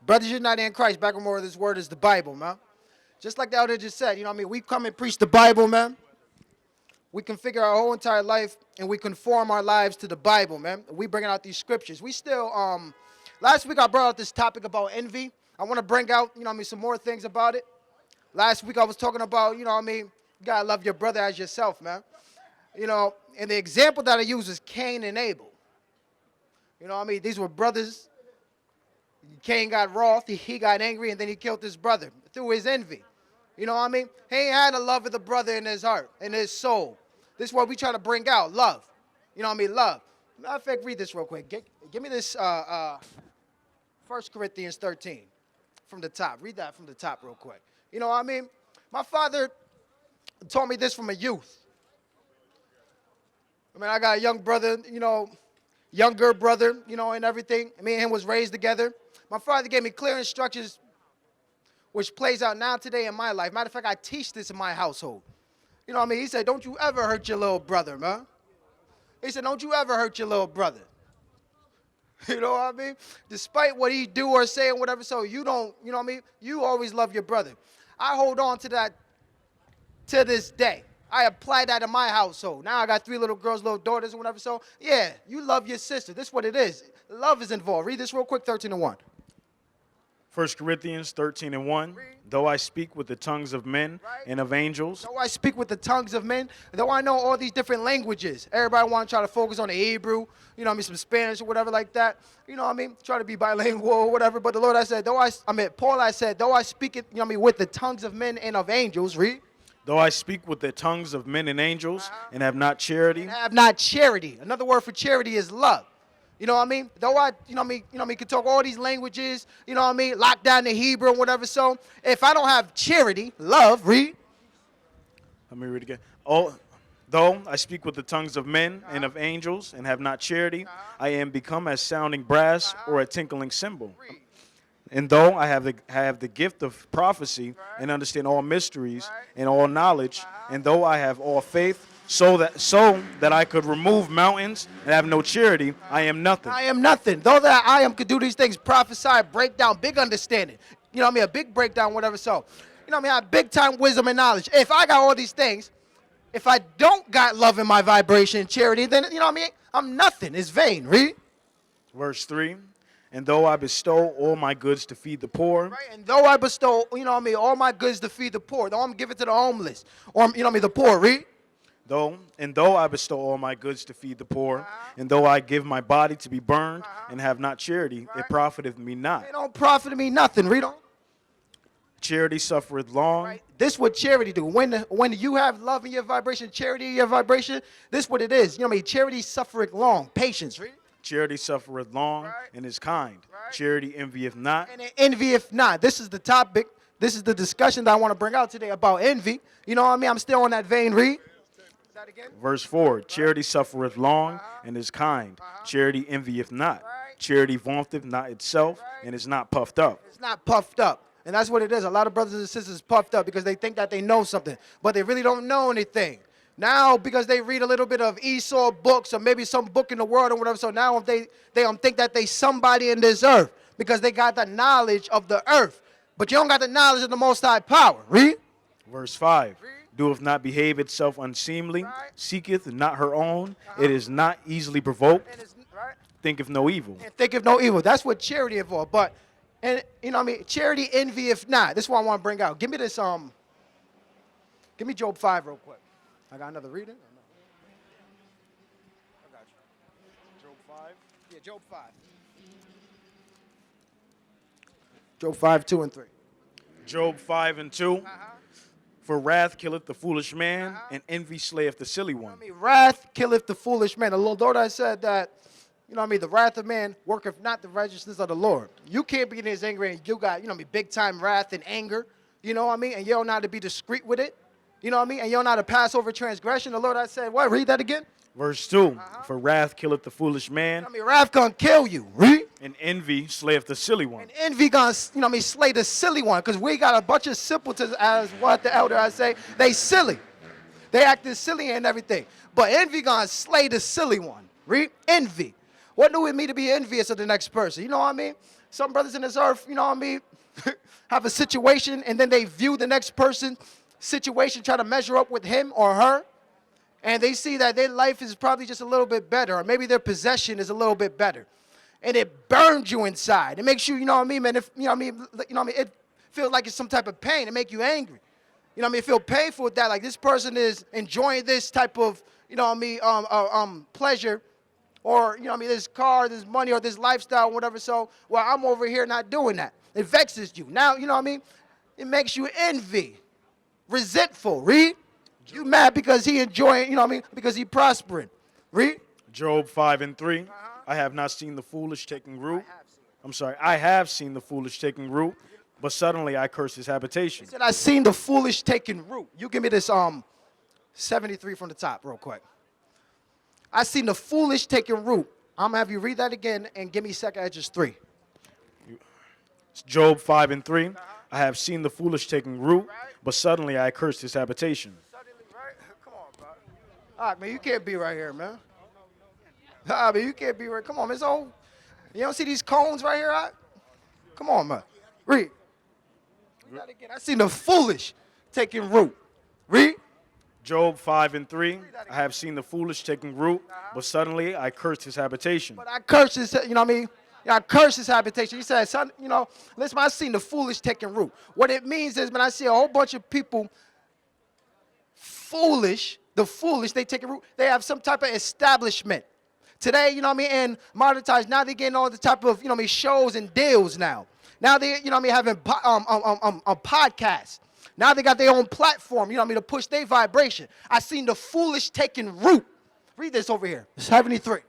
Brothers united in Christ, back and more of this word is the Bible, man. Just like the elder just said, you know what I mean? We come and preach the Bible, man. We configure our whole entire life and we conform our lives to the Bible, man. We bringing out these scriptures. We still, last week I brought out this topic about envy. I want to bring out, you know what I mean, some more things about it. Last week I was talking about, you know what I mean, you gotta love your brother as yourself, man. You know, and the example that I use is Cain and Abel. You know what I mean? These were brothers. Cain got wroth, he got angry, and then he killed his brother through his envy. You know what I mean? He ain't had the love of the brother in his heart, in his soul. This is what we try to bring out, love. You know what I mean? Love. Matter of fact, read this real quick. Give me this 1 Corinthians 13 from the top. Read that from the top real quick. You know what I mean? My father taught me this from a youth. I mean, I got a young brother, you know, younger brother, you know, and everything. Me and him was raised together. My father gave me clear instructions, which plays out now today in my life. Matter of fact, I teach this in my household. You know what I mean? He said, don't you ever hurt your little brother, man. He said, don't you ever hurt your little brother. You know what I mean? Despite what he do or say or whatever, so you don't, you know what I mean? You always love your brother. I hold on to that to this day. I apply that in my household. Now I got 3 little girls, little daughters, or whatever. So, yeah, you love your sister. This is what it is. Love is involved. Read this real quick, 13:1. 1 Corinthians 13:1. Though I speak with the tongues of men and of angels. Though I speak with the tongues of men, though I know all these different languages. Everybody want to try to focus on the Hebrew, you know what I mean, some Spanish or whatever like that. You know what I mean? Try to be bilingual or whatever. But the Lord, I said, Paul, I said, though I speak it, you know what I mean, with the tongues of men and of angels. Read. Though I speak with the tongues of men and angels and have not charity. And have not charity. Another word for charity is love. You know what I mean? Though I, you know what I mean, can talk all these languages, you know what I mean, lock down the Hebrew and whatever. So if I don't have charity, love, read. Let me read again. Oh, though I speak with the tongues of men and of angels and have not charity, I am become as sounding brass or a tinkling cymbal. And though I have the gift of prophecy and understand all mysteries and all knowledge, and though I have all faith, so that I could remove mountains and have no charity, I am nothing. I am nothing. Though that I am could do these things, prophesy, break down, big understanding. You know what I mean? A big breakdown, whatever. So, you know what I mean? I have big time wisdom and knowledge. If I got all these things, if I don't got love in my vibration and charity, then, you know what I mean? I'm nothing. It's vain. Read. Verse 3. And though I bestow all my goods to feed the poor. Right, and though I bestow, you know what I mean, all my goods to feed the poor. Though I'm giving to the homeless. Or, you know what I mean, the poor. Read. Though I bestow all my goods to feed the poor, and though I give my body to be burned and have not charity, it profiteth me not. It don't profit me nothing. Read on. Charity suffereth long. Right. This what charity do. When you have love in your vibration, charity in your vibration, this what it is. You know what I mean? Charity suffereth long. Patience. Read. Charity suffereth long and is kind. Charity envieth not. And it envieth not. This is the topic. This is the discussion that I want to bring out today about envy. You know what I mean? I'm still on that vein. Read. That again? Verse 4, charity suffereth long and is kind. Charity envieth not. Charity vaunteth not itself and is not puffed up. It's not puffed up. And that's what it is. A lot of brothers and sisters puffed up because they think that they know something, but they really don't know anything. Now, because they read a little bit of Esau books or maybe some book in the world or whatever, so now if they think that they somebody in this earth because they got the knowledge of the earth, but you don't got the knowledge of the Most High power. Read. Verse 5. Doeth not behave itself unseemly, seeketh not her own, it is not easily provoked, thinketh no evil. And thinketh no evil. That's what charity is for. But, and you know what I mean, charity envieth not. This is what I want to bring out. Give me this, give me Job 5 real quick. I got another reading? Or no? I got you. Job 5? Yeah, Job 5. Job 5, 2 and 3. Job 5 and 2. For wrath killeth the foolish man, and envy slayeth the silly one. I mean, wrath killeth the foolish man. The little daughter I said that, you know what I mean, the wrath of man worketh not the righteousness of the Lord. You can't be in his anger and you got, you know what I mean, big time wrath and anger, you know what I mean, and you don't know how to be discreet with it, you know what I mean, and you don't know how to pass over transgression. The Lord I said, what, read that again? Verse 2, for wrath killeth the foolish man. I mean, wrath gonna kill you. Read. And envy slayeth the silly one. And envy gonna, you know what I mean, slay the silly one. Because we got a bunch of simpletons, as what the elder I say, they silly. They acting silly and everything. But envy gonna slay the silly one. Read. Envy. What do it mean to be envious of the next person? You know what I mean? some brothers in this earth, you know what I mean, have a situation and then they view the next person's situation, try to measure up with him or her, and they see that their life is probably just a little bit better, or maybe their possession is a little bit better. And it burns you inside. It makes you, you know what I mean, man, if, you know what I mean, it feels like it's some type of pain. It makes you angry. You know what I mean, it feel painful with that, like this person is enjoying this type of, you know what I mean, pleasure, or, you know what I mean, this car, this money, or this lifestyle, whatever, so, well, I'm over here not doing that. It vexes you. Now, you know what I mean, it makes you envy, resentful, read? You mad because he enjoying, you know what I mean, because he prospering. Read? Job 5:3. I have not seen the foolish taking root. I have seen the foolish taking root, but suddenly I curse his habitation. He said, I seen the foolish taking root. You give me this 73 from the top real quick. I seen the foolish taking root. I'm going to have you read that again and give me 2nd Edges 3. It's Job 5:3. I have seen the foolish taking root, but suddenly I cursed his habitation. Suddenly, right? Come on, bro. All right, man, you can't be right here, man. I mean, you can't be right. Come on, Miss O. You don't see these cones right here? Right? Come on, man. Read. Read that again. I seen the foolish taking root. Read. Job 5:3. I have seen the foolish taking root, but suddenly I cursed his habitation. But I cursed his, you know what I mean? I cursed his habitation. He said, son, you know, listen, I seen the foolish taking root. What it means is, man, I see a whole bunch of people foolish, the foolish, they take a root. They have some type of establishment. Today, you know what I mean, and modern times, now they're getting all the type of, you know what I mean, shows and deals now. Now they, you know what I mean, having podcasts. Now they got their own platform, you know what I mean, to push their vibration. I seen the foolish taking root. Read this over here. 73.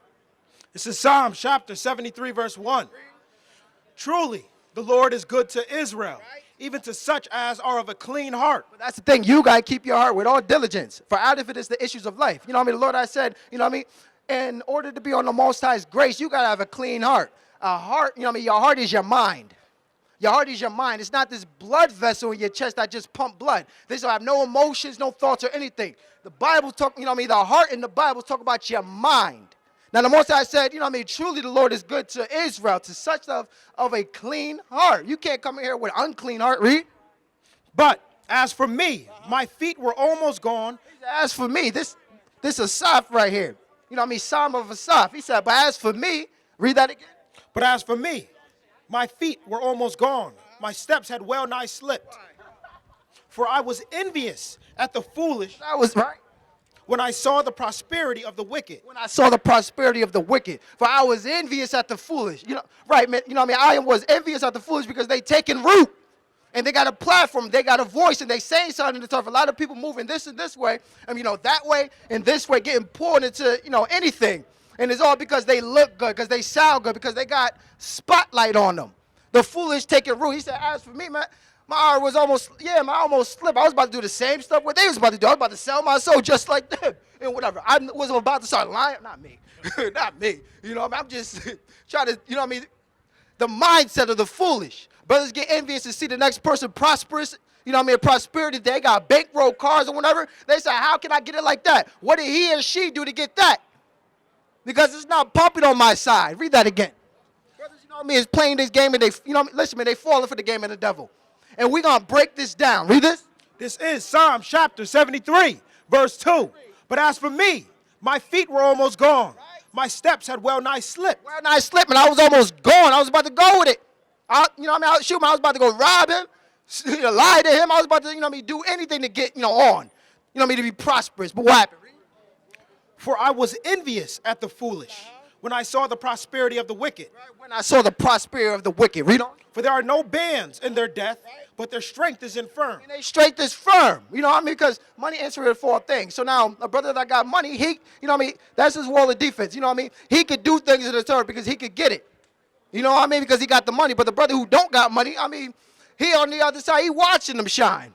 This is Psalm chapter 73, verse 1. Truly, the Lord is good to Israel, even to such as are of a clean heart. But that's the thing. You got to keep your heart with all diligence. For out of it is the issues of life. You know what I mean? The Lord, I said, you know what I mean? In order to be on the Most High's grace, you got to have a clean heart. A heart, you know what I mean? Your heart is your mind. Your heart is your mind. It's not this blood vessel in your chest that just pump blood. This will have no emotions, no thoughts or anything. The Bible talk, you know what I mean? The heart in the Bible talk about your mind. Now, the Most High said, you know what I mean? Truly the Lord is good to Israel, to such of a clean heart. You can't come in here with an unclean heart. Read. But as for me, my feet were almost gone. As for me, this is Asaph right here. You know what I mean? Psalm of Asaph. He said, but as for me, read that again. But as for me, my feet were almost gone. My steps had well nigh slipped. For I was envious at the foolish That was right. when I saw the prosperity of the wicked. When I saw the prosperity of the wicked. For I was envious at the foolish. You know, right, man. You know what I mean? I was envious at the foolish because they taking root. And they got a platform, they got a voice, and they saying something to talk. A lot of people moving this and this way, and you know, that way and this way, getting pulled into, you know, anything. And it's all because they look good, because they sound good, because they got spotlight on them. The foolish taking root. He said, as for me, man, my heart was almost, I almost slipped. I was about to do the same stuff what they was about to do. I was about to sell my soul just like them. And whatever. I was about to start lying. Not me. Not me. You know, I'm just trying to, you know what I mean? The mindset of the foolish. Brothers get envious to see the next person prosperous. You know what I mean? Prosperity. They got bankroll cars or whatever. They say, how can I get it like that? What did he or she do to get that? Because it's not pumping on my side. Read that again. Brothers, you know what I mean? Is playing this game and they, you know what I mean? Listen, man, they falling for the game of the devil. And we're going to break this down. Read this. This is Psalm chapter 73, verse 2. But as for me, my feet were almost gone. My steps had well nigh slipped. Well nigh slipped, and I was almost gone. I was about to go with it. You know what I mean? I was about to go rob him, lie to him. I was about to, you know what I mean, do anything to get, you know, on. You know what I mean, to be prosperous. But what happened? For I was envious at the foolish when I saw the prosperity of the wicked. Right, when I saw the prosperity of the wicked. Read on. For there are no bands in their death, but their strength is infirm. And they strength is firm. You know what I mean? Because money answers for all things. So now, a brother that got money, he, you know what I mean, that's his wall of defense. You know what I mean? He could do things in the turn because he could get it. You know what I mean? Because he got the money. But the brother who don't got money, I mean, he on the other side, he watching them shine.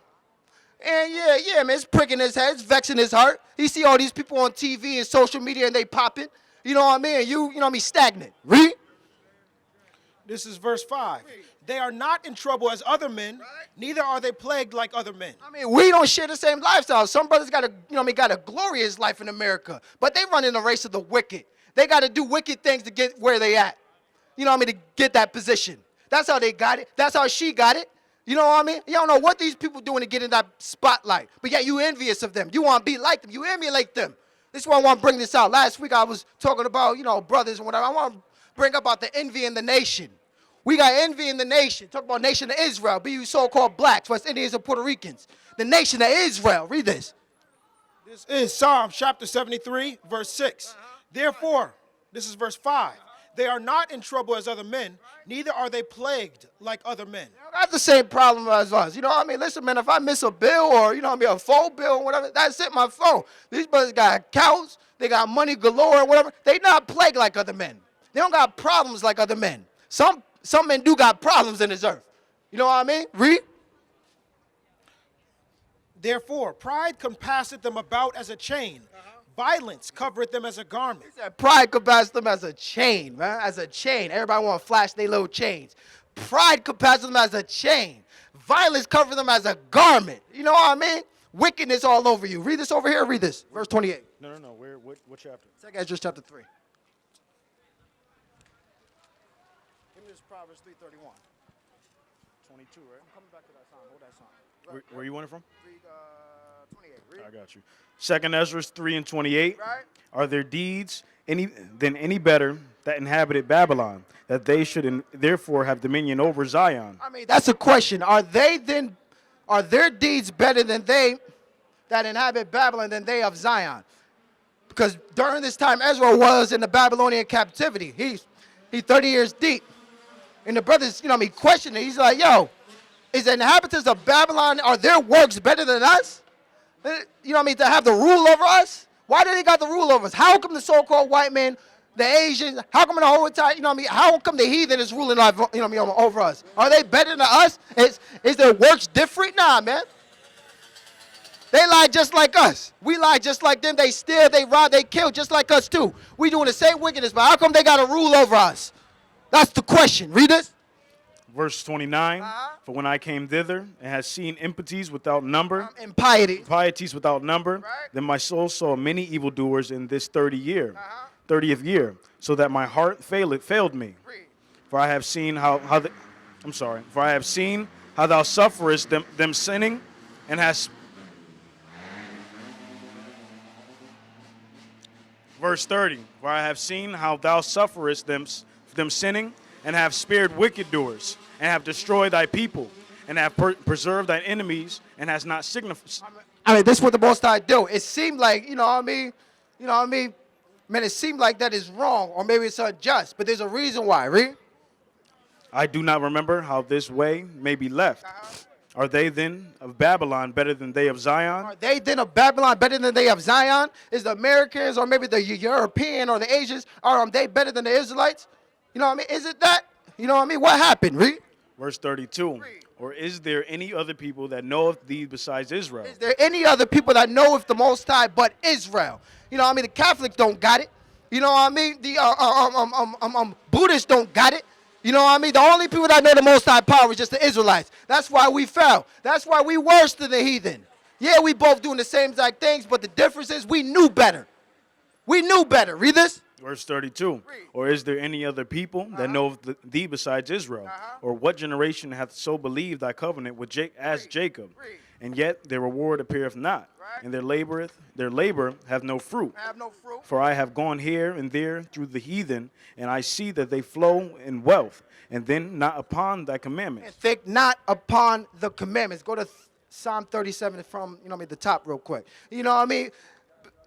And yeah, man, it's pricking his head, it's vexing his heart. He see all these people on TV and social media and they popping. You know what I mean? And you know what I mean, stagnant. Read. This is verse 5. They are not in trouble as other men, neither are they plagued like other men. I mean, we don't share the same lifestyle. Some brothers got a, you know what I mean, got a glorious life in America, but they run in the race of the wicked. They got to do wicked things to get where they at. You know what I mean, to get that position. That's how they got it. That's how she got it. You know what I mean? You don't know what these people doing to get in that spotlight. But yet you envious of them. You want to be like them. You emulate them. This is why I want to bring this out. Last week I was talking about, brothers and whatever. I want to bring about the envy in the nation. We got envy in the nation. Talk about nation of Israel. Be you so-called blacks, West Indians, and Puerto Ricans. The nation of Israel. Read this. This is Psalm chapter 73, verse 6. Therefore, this is verse 5. They are not in trouble as other men, neither are they plagued like other men. I got the same problem as us. You know what I mean? Listen, man, if I miss a bill or, a phone bill or whatever, that's it, my phone. These brothers got accounts. They got money galore or whatever. They not plagued like other men. They don't got problems like other men. Some men do got problems in this earth. You know what I mean? Read. Therefore, pride compasseth them about as a chain. Violence covereth them as a garment. He said pride compasseth them as a chain, man. As a chain. Everybody want to flash their little chains. Pride compasseth them as a chain. Violence covers them as a garment. You know what I mean? Wickedness all over you. Read this over here. Read this. Verse 28. No. What chapter? 2 Ezra chapter 3. Give me this Proverbs 3:31. 22, right? I'm coming back to that song. Hold that song. Where you want it from? 28. Read. I got you. 2 Ezra 3 and 28. Right. Are their deeds any better that inhabited Babylon, that they should therefore have dominion over Zion? I mean, that's a question. Are their deeds better than they that inhabit Babylon than they of Zion? Because during this time, Ezra was in the Babylonian captivity. He's 30 years deep. And the brothers, questioning. He's like, yo, is the inhabitants of Babylon, are their works better than us? To have the rule over us? Why do they got the rule over us? How come the so-called white man, the Asians, how come the whole entire, how come the heathen is ruling over us? Are they better than us? Is their works different? Nah, man. They lie just like us. We lie just like them. They steal, they rob, they kill just like us too. We doing the same wickedness, but how come they got a rule over us? That's the question. Read this. Verse 29, For when I came thither and had seen impities without number, Impieties without number, then my soul saw many evildoers in this 30th year, so that my heart failed me. For I have seen how thou sufferest them sinning, and hast. Verse 30, For I have seen how thou sufferest them sinning, and have spared wicked doers, and have destroyed thy people, and have preserved thine enemies, and has not signified. I mean, this is what the Most High do. It seemed like, man, it seemed like that is wrong, or maybe it's unjust, but there's a reason why. Read. I do not remember how this way may be left. Are they then of Babylon better than they of Zion? Are they then of Babylon better than they of Zion? Is the Americans or maybe the European or the Asians, are they better than the Israelites? You know what I mean? Is it that? You know what I mean? What happened? Read. Verse 32. Or is there any other people that know of thee besides Israel? Is there any other people that know of the Most High but Israel? You know what I mean? The Catholics don't got it. You know what I mean? The Buddhists don't got it. You know what I mean? The only people that know the Most High power is just the Israelites. That's why we fell. That's why we worse than the heathen. Yeah, we both doing the same exact things, but the difference is we knew better. We knew better. Read this. Verse 32. Or is there any other people that know of thee besides Israel? Or what generation hath so believed thy covenant with as Jacob? And yet their reward appeareth not, and their labor have no fruit. For I have gone here and there through the heathen, and I see that they flow in wealth, and then not upon thy commandments. And think not upon the commandments. Go to Psalm 37 from, the top real quick. You know what I mean?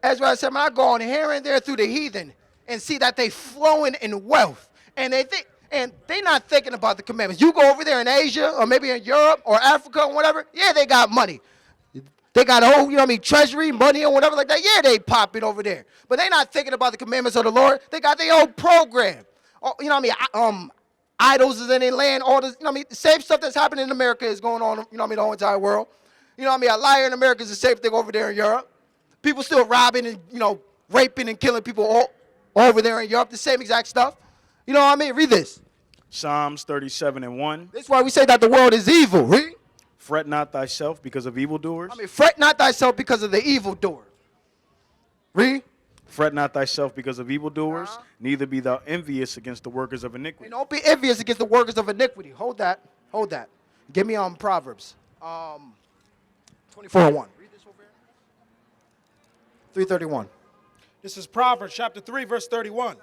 As I said, man, I go on here and there through the heathen and see that they flowing in wealth. And they not thinking about the commandments. You go over there in Asia or maybe in Europe or Africa or whatever, yeah, they got money. They got a whole, treasury, money or whatever like that. Yeah, they popping over there. But they not thinking about the commandments of the Lord. They got their own program. Idols is in their land. All this, the same stuff that's happening in America is going on, the whole entire world. A liar in America is the same thing over there in Europe. People still robbing and, raping and killing people all over there in Europe. The same exact stuff. You know what I mean? Read this. Psalms 37 and 1. This is why we say that the world is evil. Read. Fret not thyself because of evildoers. Fret not thyself because of the evildoer. Read. Fret not thyself because of evildoers, neither be thou envious against the workers of And iniquity. don't be envious against the workers of iniquity. Hold that. Hold that. Give me Proverbs 24:1. Read this over here. 331. This is Proverbs chapter 3, verse 31.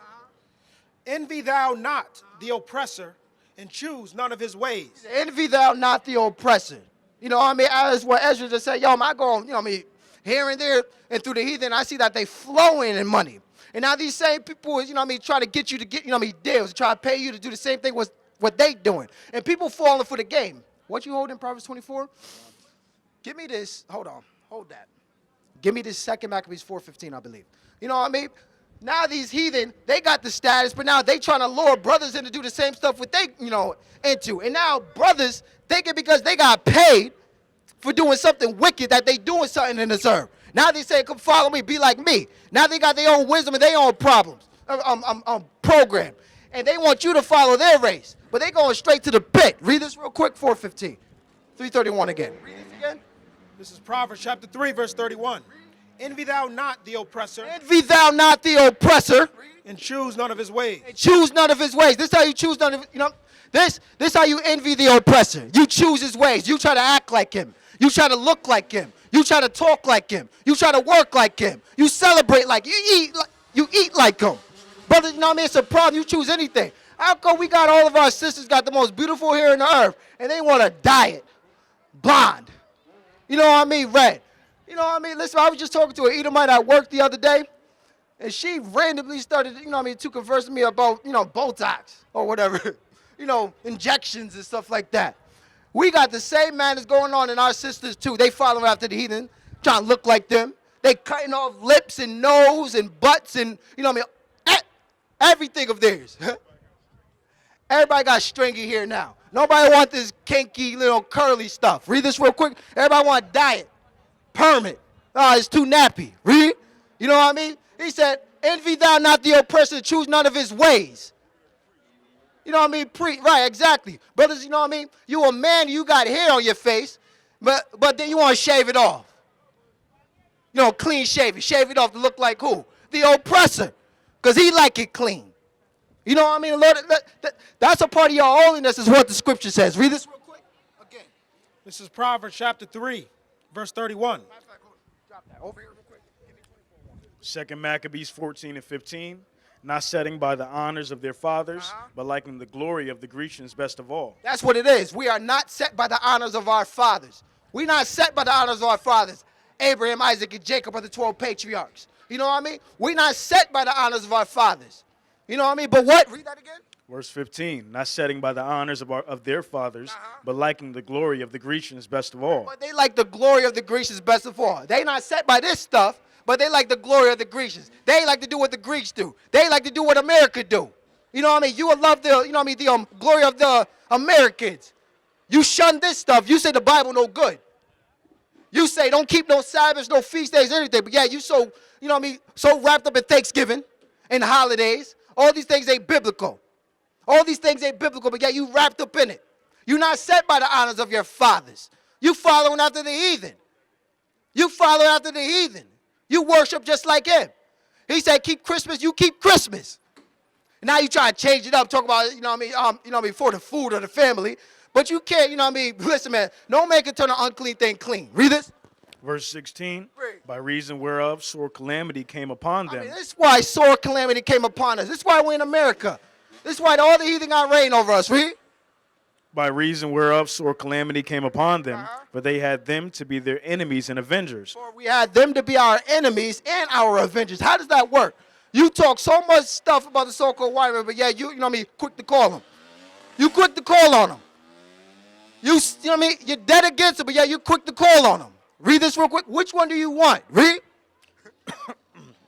Envy thou not the oppressor, and choose none of his ways. Envy thou not the oppressor. You know what I mean? As what Ezra just said, yo, I go, you know what I mean, here and there and through the heathen, I see that they flowing in money. And now these same people, you know what I mean, try to get you to get, you know what I mean, deals, try to pay you to do the same thing with what they doing. And people falling for the game. What you holding, Proverbs 24? Give me this. Hold on. Hold that. Give me this 2 Maccabees 4:15, I believe. You know what I mean? Now these heathen, they got the status, but now they trying to lure brothers in to do the same stuff what they, you know, into. And now brothers thinking because they got paid for doing something wicked that they doing something in deserve. Now they say, come follow me, be like me. Now they got their own wisdom and their own problems, program. And they want you to follow their race. But they going straight to the pit. Read this real quick, 4:15. 331 again. Read this again. This is Proverbs chapter 3, verse 31. Envy thou not the oppressor, Envy thou not the oppressor, and choose none of his ways. and choose none of his ways. This is how you choose none of, you know, this how you envy the oppressor. You choose his ways. You try to act like him. You try to look like him. You try to talk like him. You try to work like him. You celebrate like you eat like him. Brother, you know what I mean? It's a problem. You choose anything. How come we got all of our sisters got the most beautiful hair on the earth, and they want to dye it blonde? You know what I mean? Red. You know what I mean? Listen, I was just talking to an Edomite at work the other day, and she randomly started, you know what I mean, to converse with me about, you know, Botox or whatever, you know, injections and stuff like that. We got the same madness going on in our sisters, too. They follow after the heathen, trying to look like them. They cutting off lips and nose and butts and, you know what I mean, everything of theirs. Everybody got stringy here now. Nobody want this kinky little curly stuff. Read this real quick. Everybody want diet. Permit. Oh, it's too nappy. Read. You know what I mean? He said, envy thou not the oppressor, choose none of his ways. You know what I mean? Right, exactly. Brothers, you know what I mean? You a man, you got hair on your face, but then you want to shave it off. You know, clean shave it off to look like who? The oppressor. Because he like it clean. You know what I mean? Lord, that's a part of your holiness is what the scripture says. Read this real quick. Again. This is Proverbs chapter 3, verse 31. Drop that. Over here real quick. Give me 2 Maccabees 14 and 15. Not setting by the honors of their fathers, but liking the glory of the Grecians best of all. That's what it is. We are not set by the honors of our fathers. We're not set by the honors of our fathers. Abraham, Isaac, and Jacob are the 12 patriarchs. You know what I mean? We're not set by the honors of our fathers. You know what I mean? But what? Read that again. Verse 15. Not setting by the honors of their fathers, but liking the glory of the Grecians best of all. But they like the glory of the Grecians best of all. They not set by this stuff, but they like the glory of the Grecians. They like to do what the Greeks do. They like to do what America do. You know what I mean? You would love the, you know what I mean, the glory of the Americans. You shun this stuff. You say the Bible no good. You say don't keep no Sabbaths, no feast days, anything. But yeah, you so, you know what I mean, so wrapped up in Thanksgiving and holidays. All these things ain't biblical. All these things ain't biblical, but yeah, you wrapped up in it. You're not set by the honors of your fathers. You following after the heathen. You follow after the heathen. You worship just like him. He said, keep Christmas, you keep Christmas. And now you try to change it up, talk about, you know what I mean, for the food or the family. But you can't, you know what I mean, listen, man, no man can turn an unclean thing clean. Read this. Verse 16, Read. by reason whereof sore calamity came upon them. I mean, this is why sore calamity came upon us. This is why we're in America. This is why all the heathen got reign over us. Read. By reason whereof sore calamity came upon them, for they had them to be their enemies and avengers. For we had them to be our enemies and our avengers. How does that work? You talk so much stuff about the so-called white man, but yeah, you know what I mean, quick to call them. You quick to call on them. You know what I mean? You're dead against it, but yeah, you quick to call on them. Read this real quick. Which one do you want? Read.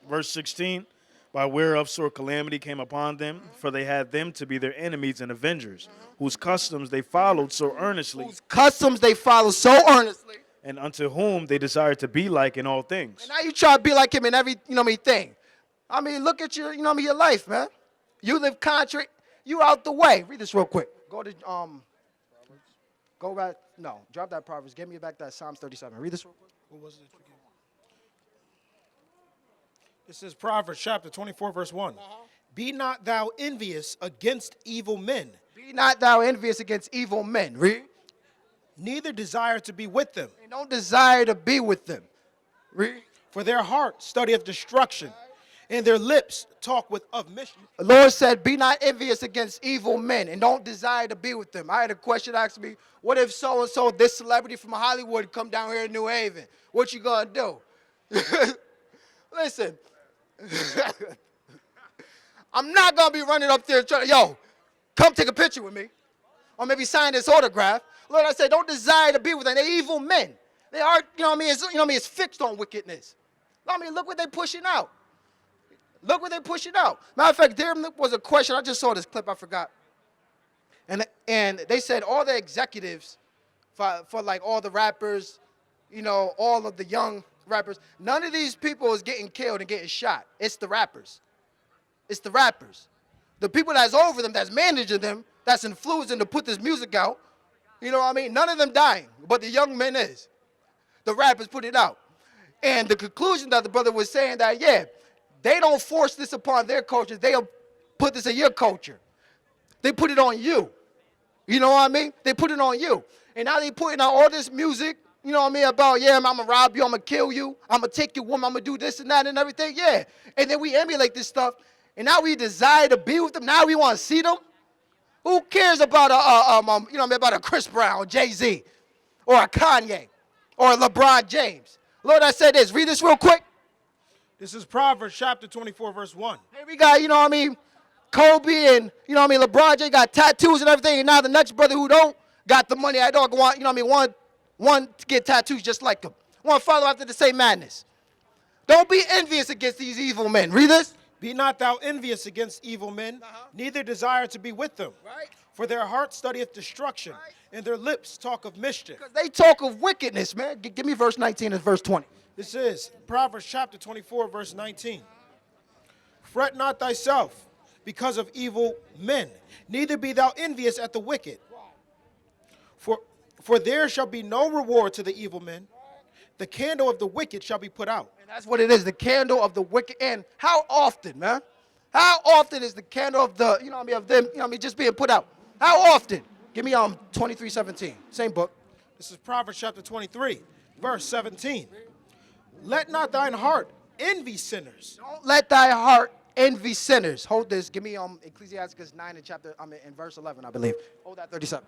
Verse 16, by whereof sore calamity came upon them, for they had them to be their enemies and avengers, whose customs they followed so earnestly, Whose customs they follow so earnestly. and unto whom they desired to be like in all things. And now you try to be like him in every, you know what I mean, thing. I mean, look at your, you know what I mean, your life, man. You live contrary. You out the way. Read this real quick. Go to, go back. No, drop that Proverbs. Give me back that Psalms 37. Read this real quick. What was it? This is Proverbs chapter 24, verse one. Be not thou envious against evil men, Be not thou envious against evil men. Read. neither desire to be with them. And don't desire to be with them. Read. For their heart studieth destruction, and their lips talk of mischief. The Lord said, be not envious against evil men and don't desire to be with them. I had a question asked me, what if so-and-so, this celebrity from Hollywood, come down here in New Haven? What you gonna do? Listen, I'm not gonna be running up there trying to, yo, come take a picture with me. Or maybe sign this autograph. Lord, I said, don't desire to be with them. They're evil men. They are, you know what I mean? It's fixed on wickedness. I mean, look what they're pushing out. Look what they're pushing out. Matter of fact, there was a question. I just saw this clip. I forgot. And they said all the executives for like all the rappers, you know, all of the young rappers, none of these people is getting killed and getting shot. It's the rappers. It's the rappers. The people that's over them, that's managing them, that's influencing to put this music out, you know what I mean? None of them dying, but the young men is. The rappers put it out. And the conclusion that the brother was saying that, yeah, they don't force this upon their culture. They'll put this in your culture. They put it on you. You know what I mean? They put it on you. And now they putting out all this music, you know what I mean, about, yeah, I'm going to rob you, I'm going to kill you, I'm going to take your woman, I'm going to do this and that and everything. Yeah. And then we emulate this stuff. And now we desire to be with them. Now we want to see them. Who cares about you know what I mean, about a Chris Brown, Jay-Z, or a Kanye, or a LeBron James? Lord, I said this. Read this real quick. This is Proverbs chapter 24, verse 1. Here we got, you know what I mean, Kobe and, you know what I mean, LeBron James got tattoos and everything, and now the next brother who don't got the money, I don't want, you know what I mean, want to get tattoos just like him. Want to follow after the same madness. Don't be envious against these evil men. Read this. Be not thou envious against evil men, neither desire to be with them. Right. For their heart studieth destruction, and their lips talk of mischief. Because they talk of wickedness, man. Give me verse 19 and verse 20. This is Proverbs chapter 24, verse 19. Fret not thyself because of evil men, neither be thou envious at the wicked. For there shall be no reward to the evil men. The candle of the wicked shall be put out. And that's what it is, the candle of the wicked. And how often, man? How often is the candle of the, you know what I mean, of them, you know what I mean, just being put out? How often? Give me 23:17, same book. This is Proverbs chapter 23, verse 17. Let not thine heart envy sinners. Don't let thy heart envy sinners. Hold this. Give me Ecclesiastes 9 in verse 11, I believe. Hold that 37.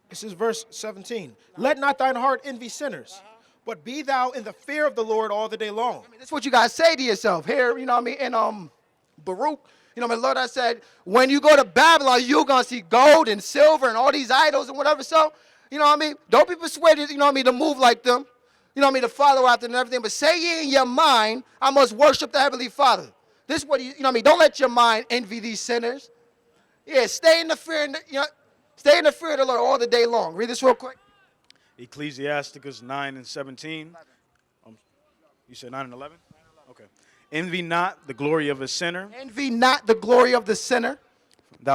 This is verse 17. Let not thine heart envy sinners, but be thou in the fear of the Lord all the day long. I mean, that's what you guys say to yourself here, you know what I mean, in Baruch. You know what I mean, Lord, I said, when you go to Babylon, you're going to see gold and silver and all these idols and whatever. So, you know what I mean, don't be persuaded, you know what I mean, to move like them. You know what I mean, to follow after them and everything. But say ye in your mind, I must worship the Heavenly Father. This is what you know what I mean, don't let your mind envy these sinners. Yeah, stay in the fear, stay in the fear of the Lord all the day long. Read this real quick. Ecclesiasticus 9 and 17. You said 9 and 11? Okay. Envy not the glory of a sinner. Envy not the glory of the sinner.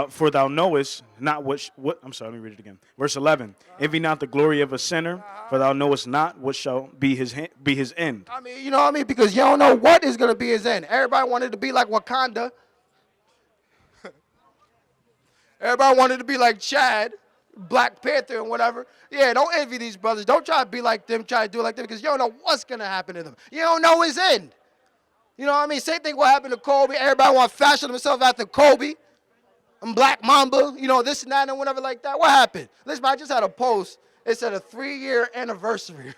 For thou knowest not what I'm sorry, let me read it again. Verse 11. Envy not the glory of a sinner, for thou knowest not what shall be his end. I mean, you know what I mean? Because you don't know what is going to be his end. Everybody wanted to be like Wakanda. Everybody wanted to be like Chad, Black Panther and whatever. Yeah, don't envy these brothers. Don't try to be like them, try to do it like them, because you don't know what's going to happen to them. You don't know his end. You know what I mean? Same thing what happened to Kobe. Everybody want to fashion themselves after Kobe. And Black Mamba, you know, this and that and whatever like that. What happened? Listen, I just had a post. It said a 3-year anniversary.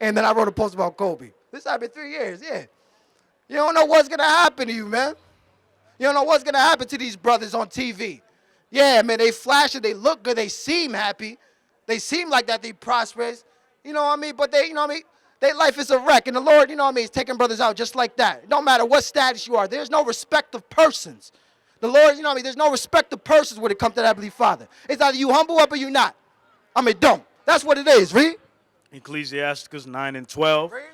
And then I wrote a post about Kobe. This happened 3 years, yeah. You don't know what's going to happen to you, man. You don't know what's going to happen to these brothers on TV. Yeah, man, they flash it, they look good, they seem happy. They seem like that they prosperous. You know what I mean? But they, you know what I mean? Their life is a wreck. And the Lord, you know what I mean, is taking brothers out just like that. It don't matter what status you are. There's no respect of persons. The Lord, you know what I mean, there's no respect of persons when it comes to the Heavenly Father. It's either you humble up or you not. I mean, don't. That's what it is. Read. Ecclesiasticus 9 and 12. Read.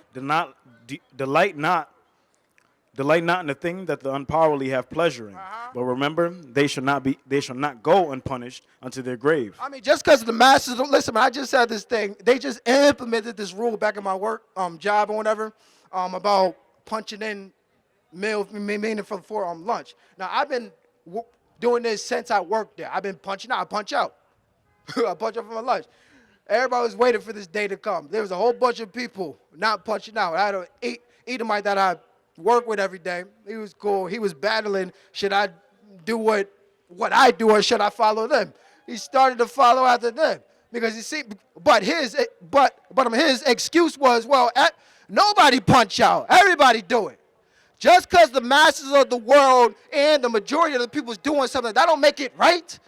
Delight not in the thing that the unpowerly have pleasure in. But remember, they shall not go unpunished unto their grave. I mean, just because the masters don't listen, man, I just said this thing. They just implemented this rule back in my work job or whatever about punching in meals, meaning for lunch. Now, I've been doing this since I worked there. I've been punching out. I punch out. I punch out for my lunch. Everybody was waiting for this day to come. There was a whole bunch of people not punching out. I had an Edomite that I work with every day. He was cool. He was battling, should I do what I do or should I follow them? He started to follow after them. Because you see, but his excuse was, well, nobody punch out. Everybody do it. Just because the masses of the world and the majority of the people is doing something, that don't make it right.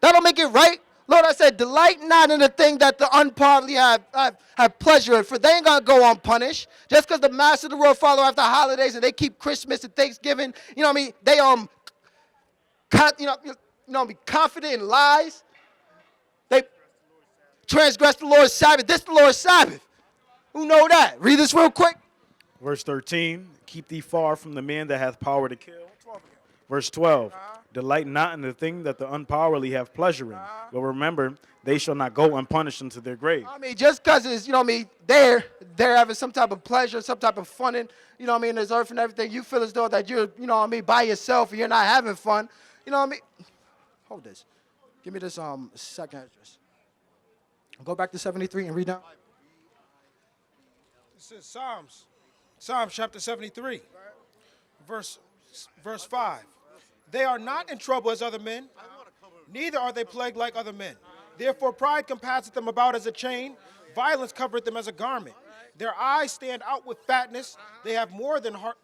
That don't make it right. Lord, I said, delight not in the thing that the ungodly have pleasure in, for they ain't going to go unpunished. Just because the masses of the world follow after holidays and they keep Christmas and Thanksgiving, you know what I mean? They be confident in lies. They transgress the Lord's Sabbath. This is the Lord's Sabbath. Who know that? Read this real quick. Verse 13, keep thee far from the man that hath power to kill. Verse 12, delight not in the thing that the unpowerly have pleasure in. But remember, they shall not go unpunished into their grave. I mean, just because it's, you know what I mean, they're having some type of pleasure, some type of fun in, you know what I mean, this earth and everything, you feel as though that you're, you know what I mean, by yourself and you're not having fun. You know what I mean? Hold this. Give me this second address. Go back to 73 and read down. This is Psalms chapter 73, verse 5. They are not in trouble as other men, neither are they plagued like other men. Therefore pride compasseth them about as a chain, violence covereth them as a garment. Their eyes stand out with fatness, they have more than heart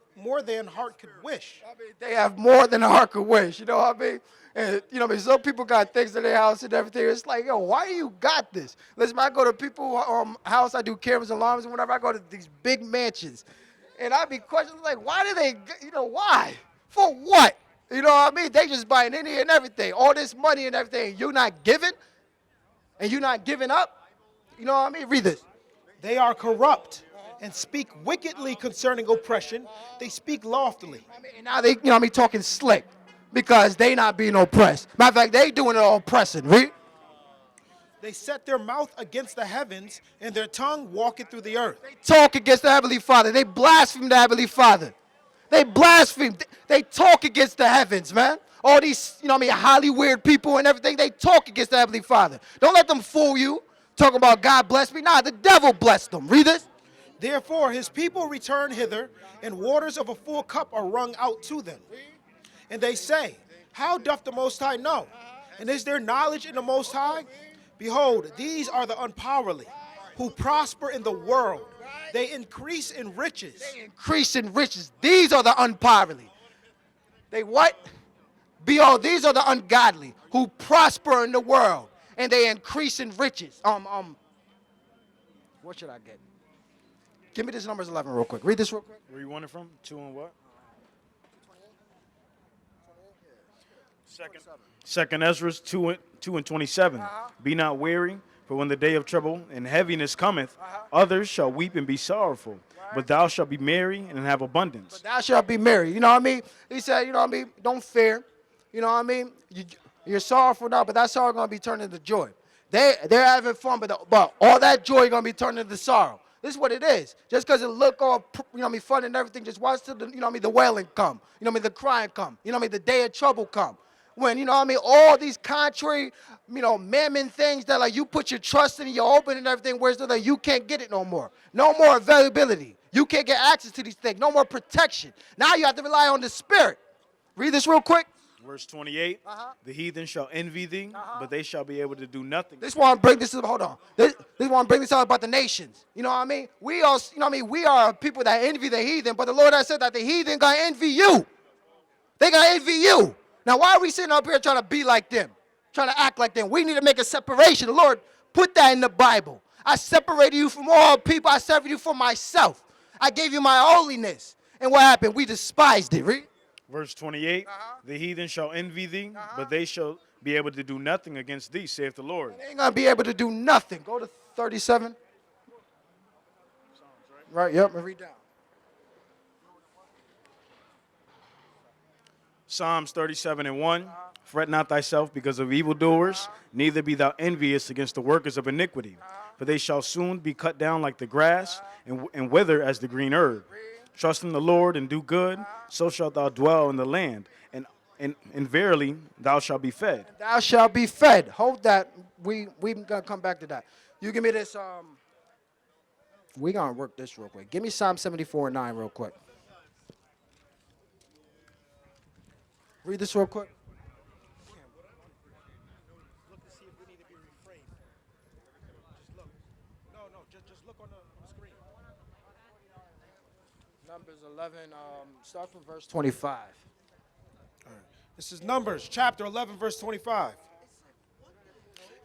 could wish. I mean, they have more than a heart could wish, you know what I mean? And, you know what I mean, some people got things in their house and everything. It's like, yo, why you got this? Listen, I go to people's house, I do cameras, alarms, and whenever I go to these big mansions, and I be questioning, like, why do they, you know, why? For what? You know what I mean? They just buying any and everything, all this money and everything. You're not giving, and you're not giving up. You know what I mean? Read this. They are corrupt and speak wickedly concerning oppression. They speak loftily. I mean, and now they, you know what I mean, talking slick because they not being oppressed. Matter of fact, they doing it all oppressing. Read. They set their mouth against the heavens, and their tongue walketh through the earth. They talk against the Heavenly Father. They blaspheme the Heavenly Father. They blaspheme. They talk against the heavens, man. All these, you know what I mean, highly weird people and everything, they talk against the Heavenly Father. Don't let them fool you. Talking about God bless me. Nah, the devil blessed them. Read this. Therefore his people return hither, and waters of a full cup are wrung out to them. And they say, how doth the Most High know? And is there knowledge in the Most High? Behold, these are the unpowerly, who prosper in the world. They increase in riches. They increase in riches. These are the unpoverly. They what? Behold, these are the ungodly who prosper in the world, and they increase in riches. What should I get? Give me this Numbers 11 real quick. Read this real quick. Where you want it from? 2 and what? Second Ezra 2 and 27. Be not weary, for when the day of trouble and heaviness cometh, others shall weep and be sorrowful. But thou shalt be merry and have abundance. But thou shalt be merry. You know what I mean? He said, you know what I mean? Don't fear. You know what I mean? You're sorrowful now, but that sorrow going to be turned into joy. They're having fun, but all that joy going to be turned into sorrow. This is what it is. Just because it look all, you know what I mean, fun and everything, just watch till the, you know what I mean, the wailing come. You know what I mean, the crying come. You know what I mean, the day of trouble come. When, you know what I mean, all these contrary, you know, mammon things that like you put your trust in and you're open and everything, whereas that you can't get it no more. No more availability. You can't get access to these things. No more protection. Now you have to rely on the Spirit. Read this real quick. Verse 28, the heathen shall envy thee, but they shall be able to do nothing. This one bring this up, hold on. This one bring this up about the nations. You know what I mean? We are, you know what I mean? We are people that envy the heathen, but the Lord has said that the heathen gonna envy you. They gonna envy you. Now why are we sitting up here trying to be like them? Trying to act like them? We need to make a separation. The Lord put that in the Bible. I separated you from all people. I separated you from myself. I gave you my holiness. And what happened? We despised it. Read. Verse 28, the heathen shall envy thee, but they shall be able to do nothing against thee, saith the Lord. They ain't going to be able to do nothing. Go to 37. Right, yep, and read down. Psalms 37 and 1, fret not thyself because of evildoers, neither be thou envious against the workers of iniquity. For they shall soon be cut down like the grass and wither as the green herb. Trust in the Lord and do good, so shalt thou dwell in the land, and verily thou shalt be fed. Thou shalt be fed. Hold that. We gonna come back to that. You give me this. We gonna work this real quick. Give me Psalm 74:9 real quick. Read this real quick. Look to see if we need to be refrained. Just look. No, just look on the screen. Numbers 11. Start from verse 25. This is Numbers chapter 11, verse 25.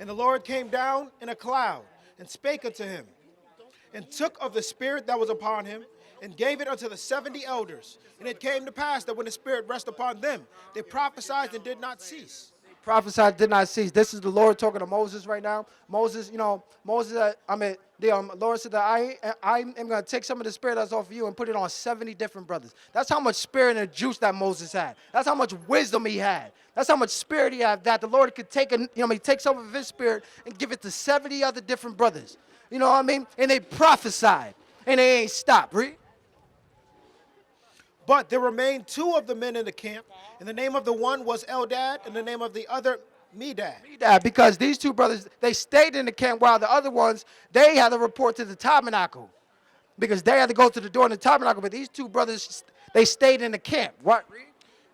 And the Lord came down in a cloud and spake unto him, and took of the spirit that was upon him, and gave it unto the 70 elders. And it came to pass that when the Spirit rested upon them, they prophesied and did not cease. Prophesied did not cease. This is the Lord talking to Moses right now. Moses, the Lord said that I am going to take some of the spirit that's off of you and put it on 70 different brothers. That's how much spirit and juice that Moses had. That's how much wisdom he had. That's how much spirit he had that the Lord could take, take some of his spirit and give it to 70 other different brothers. You know what I mean? And they prophesied, and they ain't stopped. Read. But there remained two of the men in the camp, and the name of the one was Eldad, and the name of the other Medad. Because these two brothers, they stayed in the camp while the other ones, they had to report to the tabernacle. Because they had to go to the door in the tabernacle, but these two brothers, they stayed in the camp. What?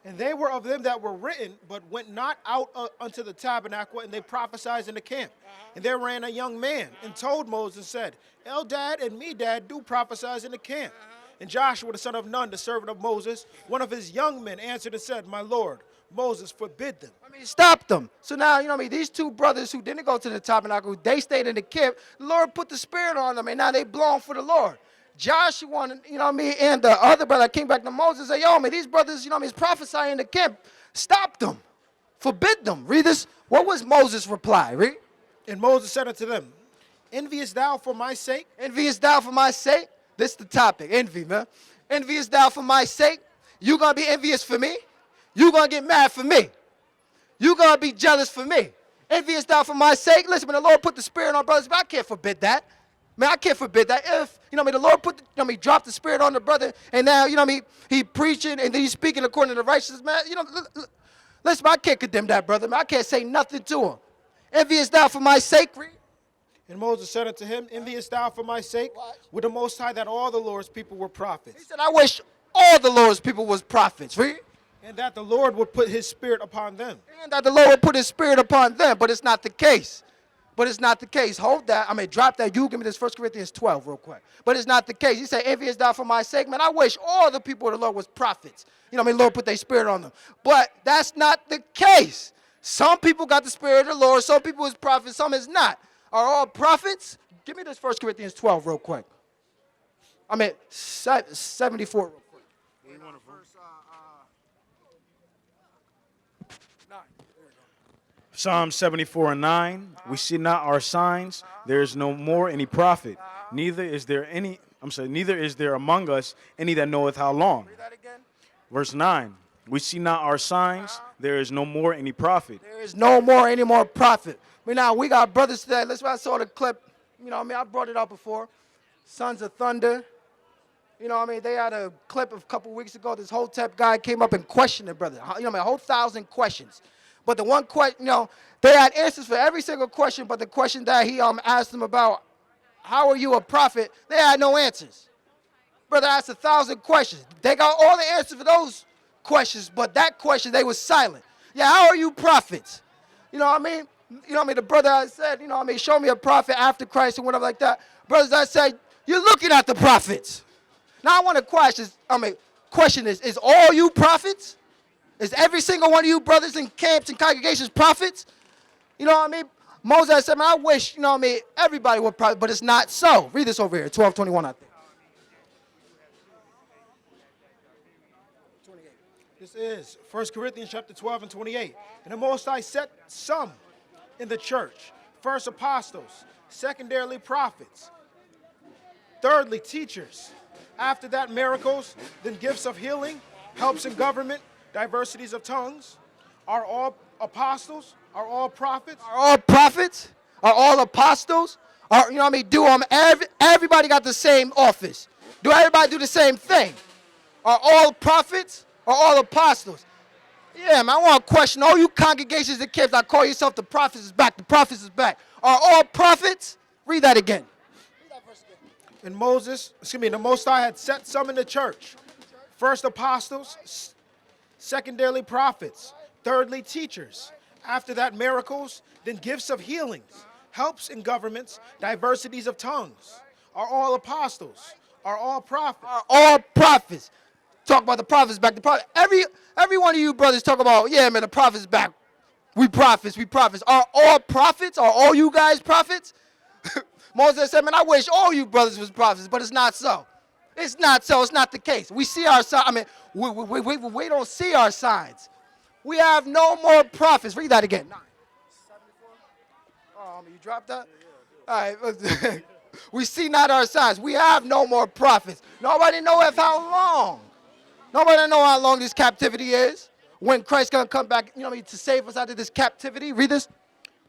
And they were of them that were written, but went not out unto the tabernacle, and they prophesied in the camp. And there ran a young man, and told Moses, said, Eldad and Medad do prophesy in the camp. And Joshua the son of Nun, the servant of Moses, one of his young men, answered and said, My Lord, Moses forbid them. Stop them. So now, these two brothers who didn't go to the tabernacle, they stayed in the camp. The Lord put the spirit on them, and now they blown for the Lord. Joshua, and the other brother came back to Moses and said, these brothers, is prophesying in the camp. Stop them. Forbid them. Read this. What was Moses' reply? Read. And Moses said unto them, Enviest thou for my sake? Enviest thou for my sake? This is the topic. Envy, man. Enviest thou for my sake? You going to be envious for me? You going to get mad for me? You going to be jealous for me? Enviest thou for my sake? Listen, when the Lord put the spirit on brothers, I can't forbid that. Man, I can't forbid that. If, the Lord put, dropped the spirit on the brother, and now, he preaching, and then he's speaking according to the righteousness, man, listen, I can't condemn that brother, man. I can't say nothing to him. Enviest thou for my sake? Read. And Moses said unto him, Enviest thou for my sake? With the Most High that all the Lord's people were prophets. He said, I wish all the Lord's people was prophets. Read. And that the Lord would put his spirit upon them. And that the Lord would put his spirit upon them, but it's not the case. But it's not the case. Hold that. Drop that. You give me this 1 Corinthians 12 real quick. But it's not the case. He said, envious thou for my sake. Man, I wish all the people of the Lord was prophets. Lord put their spirit on them. But that's not the case. Some people got the spirit of the Lord. Some people is prophets. Some is not. Are all prophets? Give me this 1 Corinthians 12 real quick. 74 real quick. Psalm 74:9. We see not our signs. There is no more any prophet. Neither is there among us any that knoweth how long. Read that again. Verse 9. We see not our signs. There is no more any prophet. There is no more any more prophet. Now we got brothers today. Listen, I saw the clip. I brought it up before. Sons of Thunder. They had a clip a couple weeks ago. This Hotep guy came up and questioned the brother. A whole 1,000 questions. But the one question, they had answers for every single question, but the question that he asked them about, how are you a prophet, they had no answers. Brother asked 1,000 questions. They got all the answers for those questions, but that question, they was silent. Yeah, how are you prophets? The brother I said, show me a prophet after Christ and whatever like that. Brothers I said, you're looking at the prophets. Now I want to question is all you prophets? Is every single one of you brothers in camps and congregations prophets? Moses said, man, I wish, everybody would prophet, but it's not so. Read this over here, 12:21, I think. 28. This is 1 Corinthians chapter 12 and 28. And the Most High set some in the church. First apostles, secondarily prophets, thirdly teachers. After that miracles, then gifts of healing, helps in government, diversities of tongues. Are all apostles? Are all prophets? Are all prophets? Are all apostles? Everybody got the same office. Do everybody do the same thing? Are all prophets or all apostles? Yeah, man, I want to question all you congregations and camps that call yourself the prophets is back. The prophets is back. Are all prophets? Read that again. And the Most High had set some in the church. First apostles, secondarily prophets, thirdly teachers. After that miracles, then gifts of healings, helps in governments, diversities of tongues. Are all apostles? Are all prophets? Are all prophets? Talk about the prophets back. The prophet. Every one of you brothers talk about, yeah, man, the prophets back. We prophets, we prophets. Are all prophets? Are all you guys prophets? Moses said, man, I wish all you brothers was prophets, but it's not so. It's not so. It's not the case. We see our signs. I mean, we don't see our signs. We have no more prophets. Read that again. 974. Oh, you dropped that? All right. We see not our signs. We have no more prophets. Nobody knows how long. Nobody know how long this captivity is. When Christ's going to come back, to save us out of this captivity. Read this.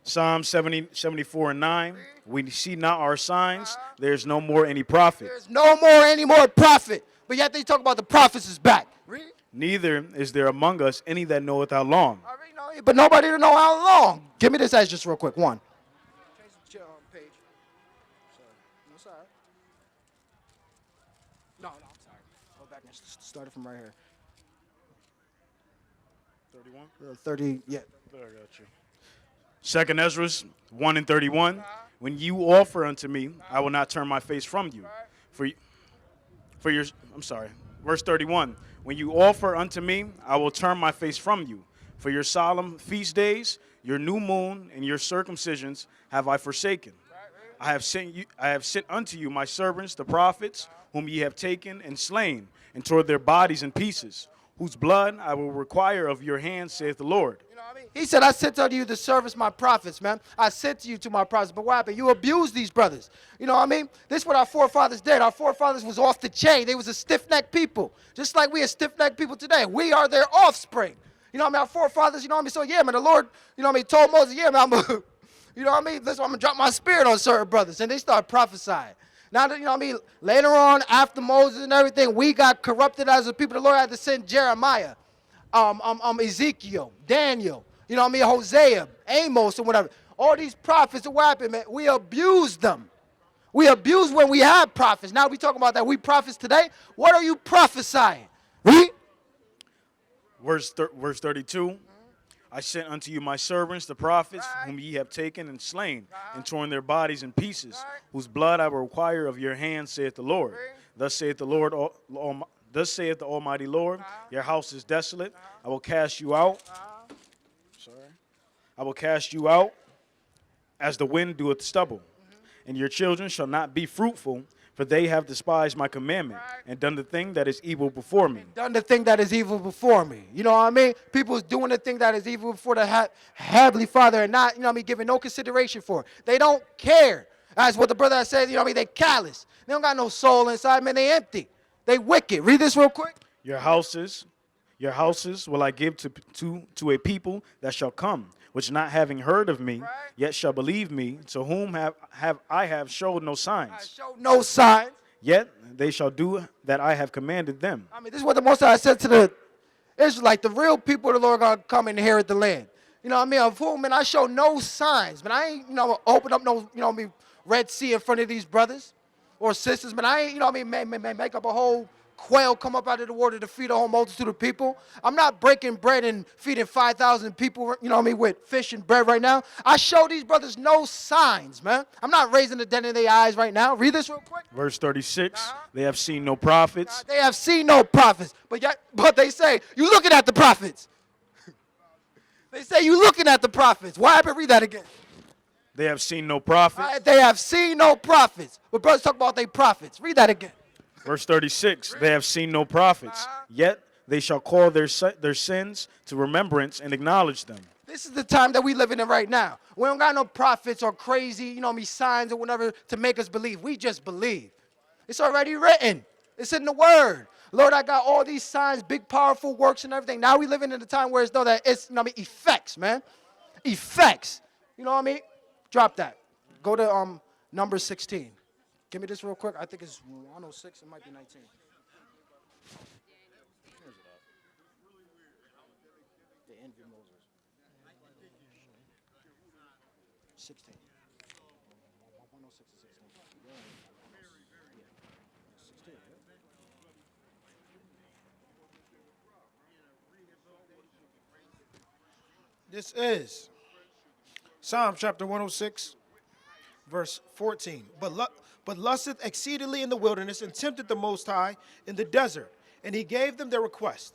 Psalm 74 and 9. We see not our signs. There's no more any prophet. There's no more any more prophet. But yet they talk about the prophets is back. Read. Neither is there among us any that knoweth how long. I already know it, but nobody to know how long. Give me this as just real quick. One. Change the page. Sorry. No, sorry. No, I'm sorry. Go back and start it from right here. 31? 30, yeah. I got you. Second Ezra 1 and 31. When you offer unto me, I will not turn my face from you. Verse 31. When you offer unto me, I will turn my face from you. For your solemn feast days, your new moon, and your circumcisions have I forsaken. I have sent unto you my servants, the prophets, whom ye have taken and slain, and tore their bodies in pieces, whose blood I will require of your hands, saith the Lord. You know what I mean? He said, I sent unto you to service my prophets, man. I sent to you to my prophets. But what happened? You abused these brothers. You know what I mean? This is what our forefathers did. Our forefathers was off the chain. They was a stiff-necked people. Just like we are stiff-necked people today. We are their offspring. You know what I mean? Our forefathers, you know what I mean? So, yeah, man, the Lord, you know what I mean, told Moses, yeah, man, you know what I mean? Listen, I'm going to drop my spirit on certain brothers. And they start prophesying. Now, you know what I mean? Later on, after Moses and everything, we got corrupted as a people. The Lord had to send Jeremiah, Ezekiel, Daniel, you know what I mean? Hosea, Amos, and whatever. All these prophets, what happened, man? We abused them. We abused when we had prophets. Now we talking about that. We prophets today. What are you prophesying? Read. Verse 32. I sent unto you my servants, the prophets, whom ye have taken and slain, and torn their bodies in pieces, whose blood I will require of your hands, saith the Lord. Thus saith the Lord, thus saith the Almighty Lord, your house is desolate. I will cast you out. I will cast you out as the wind doeth stubble, and your children shall not be fruitful, for they have despised my commandment and done the thing that is evil before me. Done the thing that is evil before me. You know what I mean? People is doing the thing that is evil before the Heavenly Father and not, you know what I mean, giving no consideration for it. They don't care. That's what the brother said, you know what I mean? They callous. They don't got no soul inside, man. They empty. They wicked. Read this real quick. Your houses will I give to a people that shall come, which not having heard of me, yet shall believe me, to whom I have showed no signs. I showed no signs. Yet they shall do that I have commanded them. I mean, this is what the Most High said to the Israelites, the real people of the Lord are going to come and inherit the land. You know what I mean? Of whom, man, I show no signs. Man, I ain't, open up no, Red Sea in front of these brothers or sisters. Man, I ain't, make up a whole quail come up out of the water to feed a whole multitude of people. I'm not breaking bread and feeding 5,000 people, with fish and bread right now. I show these brothers no signs, man. I'm not raising the dead in their eyes right now. Read this real quick. Verse 36, they have seen no prophets. They have seen no prophets. But they say, you looking at the prophets. They say, you looking at the prophets. Why happened? Read that again. They have seen no prophets. They have seen no prophets. But brothers talk about their prophets. Read that again. Verse 36, they have seen no prophets, yet they shall call their sins to remembrance and acknowledge them. This is the time that we living in right now. We don't got no prophets or crazy, signs or whatever to make us believe. We just believe. It's already written. It's in the word. Lord, I got all these signs, big, powerful works and everything. Now we living in a time where it's though that it's, effects, man. Effects. You know what I mean? Drop that. Go to Numbers 16. Give me this real quick. I think it's 106. It might be 19. They envy Moses. 16. 106 and 16. Yeah. 16, yeah. This is Psalm chapter 106, verse 14. But lusteth exceedingly in the wilderness and tempted the Most High in the desert. And he gave them their request,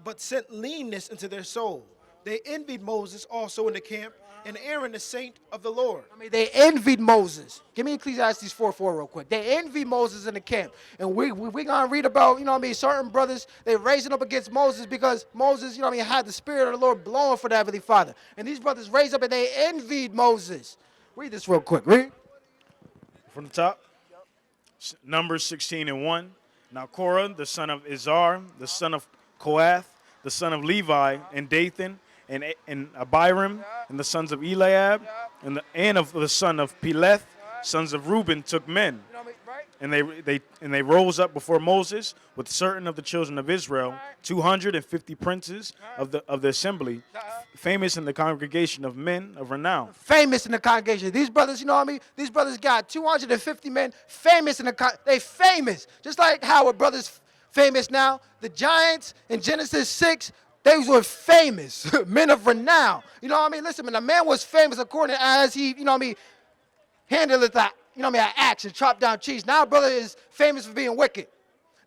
but sent leanness into their soul. They envied Moses also in the camp, and Aaron the saint of the Lord. I mean, they envied Moses. Give me Ecclesiastes 4:4 real quick. They envied Moses in the camp. And we going to read about, certain brothers, they raising up against Moses because Moses, had the Spirit of the Lord blowing for the Heavenly Father. And these brothers raised up and they envied Moses. Read this real quick. Read. From the top, Numbers 16:1. Now Korah, the son of Izhar, the son of Kohath, the son of Levi, and Dathan, and Abiram, and the sons of Eliab, and of the son of Peleth, sons of Reuben, took men. And they rose up before Moses with certain of the children of Israel, 250 princes of the assembly, famous in the congregation of men of renown. Famous in the congregation. These brothers, these brothers got 250 men famous in they famous. Just like how our brothers famous now. The giants in Genesis 6, they were famous, men of renown. Listen, man, a man was famous according to as he, handled it that, an axe and chopped down trees. Now brother is famous for being wicked.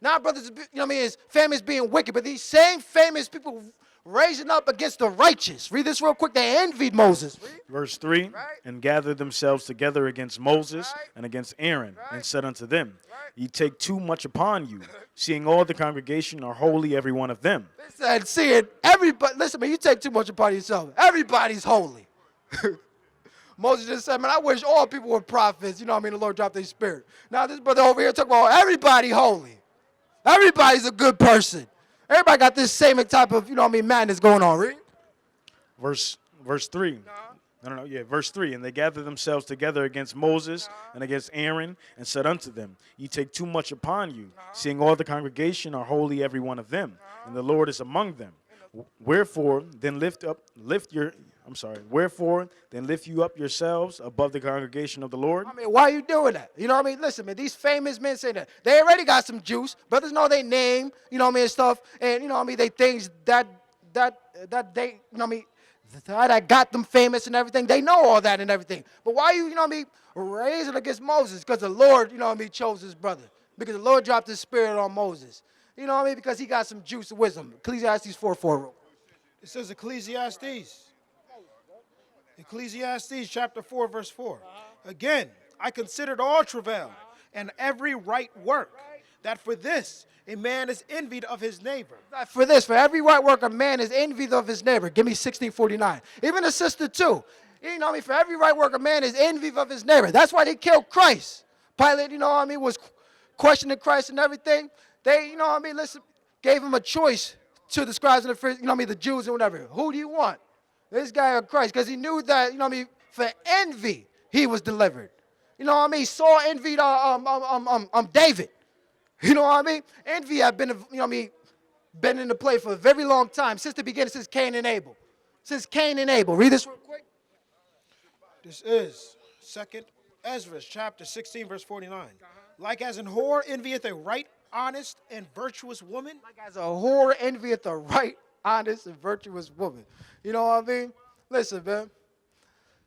Now brothers, is famous being wicked. But these same famous people raising up against the righteous. Read this real quick. They envied Moses. Read. Verse 3, and gathered themselves together against Moses and against Aaron, and said unto them, Ye take too much upon you, seeing all the congregation are holy, every one of them. They said, seeing everybody, listen, man, you take too much upon yourself. Everybody's holy. Moses just said, man, I wish all people were prophets. The Lord dropped their spirit. Now this brother over here talking about everybody holy. Everybody's a good person. Everybody got this same type of, madness going on. Read. Verse 3. Verse 3. And they gathered themselves together against Moses and against Aaron, and said unto them, Ye take too much upon you, seeing all the congregation are holy, every one of them, and the Lord is among them. Wherefore then lift you up yourselves above the congregation of the Lord. Why are you doing that? Listen, man, these famous men say that. They already got some juice. Brothers know their name, and stuff. And, they things that they, that got them famous and everything. They know all that and everything. But why you, raising against Moses? Because the Lord, chose his brother. Because the Lord dropped his spirit on Moses. Because he got some juice and wisdom. Ecclesiastes 4:4. It says Ecclesiastes chapter 4, verse 4. Again, I considered all travail and every right work, that for this a man is envied of his neighbor. For this, for every right work, a man is envied of his neighbor. Give me 1649. Even a sister too. For every right work, a man is envied of his neighbor. That's why they killed Christ. Pilate, was questioning Christ and everything. They, gave him a choice to the scribes and the Jews and whatever. Who do you want? This guy or Christ? Because he knew that, for envy, he was delivered. Saul envied David. Envy had been, been in the play for a very long time, since the beginning, since Cain and Abel. Read this real quick. This is 2nd Ezra, chapter 16, verse 49. Like as an whore envieth a right, honest, and virtuous woman. Like as a whore envieth a right, honest, and virtuous woman. Listen, man.